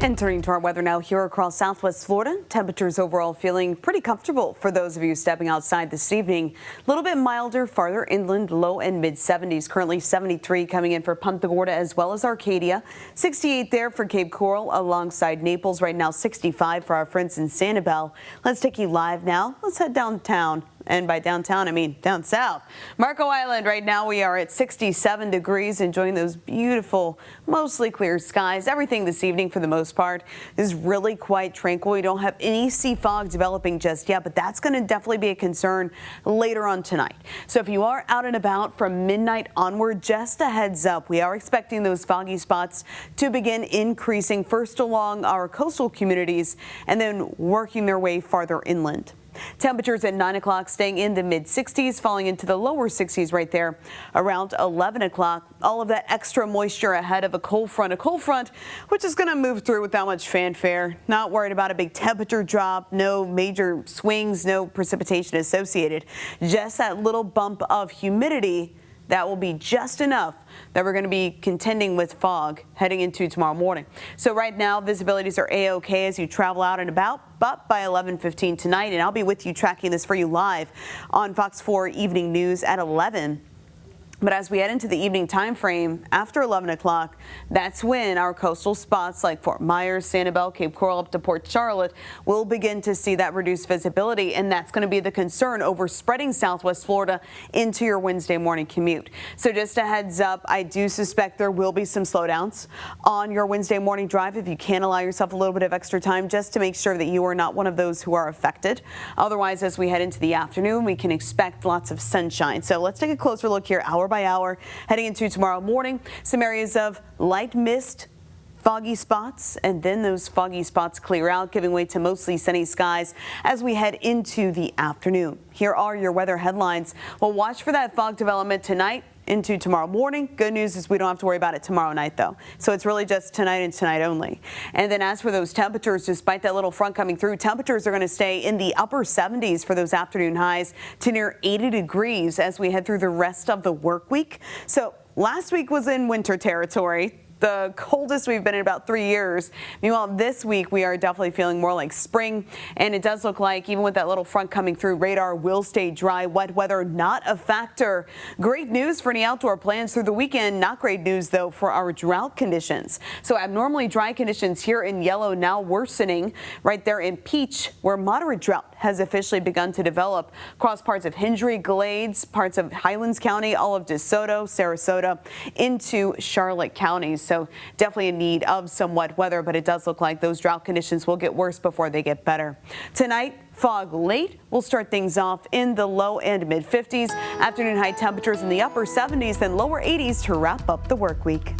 And turning to our weather now here across southwest Florida, temperatures overall feeling pretty comfortable for those of you stepping outside this evening. A little bit milder farther inland, low and mid 70s. Currently 73 coming in for Punta Gorda as well as Arcadia. 68 there for Cape Coral alongside Naples. Right now 65 for our friends in Sanibel. Let's take you live now. Let's head downtown. And by downtown, I mean down south. Marco Island, right now we are at 67 degrees, enjoying those beautiful, mostly clear skies. Everything this evening, for the most part, is really quite tranquil. We don't have any sea fog developing just yet, but that's going to definitely be a concern later on tonight. So if you are out and about from midnight onward, just a heads up, we are expecting those foggy spots to begin increasing first along our coastal communities and then working their way farther inland. Temperatures at 9 o'clock staying in the mid 60s, falling into the lower 60s right there around 11 o'clock. All of that extra moisture ahead of a cold front which is going to move through without much fanfare. Not worried about a big temperature drop, no major swings, no precipitation associated. Just that little bump of humidity that will be just enough that we're going to be contending with fog heading into tomorrow morning. So right now visibilities are A-OK as you travel out and about, but by 11:15 tonight, and I'll be with you tracking this for you live on Fox 4 Evening News at 11. But as we head into the evening time frame after 11 o'clock, that's when our coastal spots like Fort Myers, Sanibel, Cape Coral up to Port Charlotte will begin to see that reduced visibility. And that's going to be the concern over spreading southwest Florida into your Wednesday morning commute. So just a heads up, I do suspect there will be some slowdowns on your Wednesday morning drive if you can allow yourself a little bit of extra time just to make sure that you are not one of those who are affected. Otherwise, as we head into the afternoon, we can expect lots of sunshine. So let's take a closer look here hour by hour heading into tomorrow morning. Some areas of light mist, foggy spots, and then those foggy spots clear out, giving way to mostly sunny skies as we head into the afternoon. Here are your weather headlines. We'll watch for that fog development tonight into tomorrow morning. Good news is we don't have to worry about it tomorrow night, though. So it's really just tonight and tonight only. And then as for those temperatures, despite that little front coming through, temperatures are going to stay in the upper 70s for those afternoon highs to near 80 degrees as we head through the rest of the work week. So last week was in winter territory, the coldest we've been in about 3 years. Meanwhile, this week we are definitely feeling more like spring, and it does look like even with that little front coming through, radar will stay dry. Wet weather not a factor. Great news for any outdoor plans through the weekend. Not great news though for our drought conditions. So abnormally dry conditions here in yellow, now worsening right there in peach, where moderate drought has officially begun to develop across parts of Hendry, Glades, parts of Highlands County, all of DeSoto, Sarasota, into Charlotte counties. So definitely in need of some wet weather, but it does look like those drought conditions will get worse before they get better. Tonight, fog late. We'll start things off in the low and mid 50s. Afternoon high temperatures in the upper 70s, then lower 80s to wrap up the work week.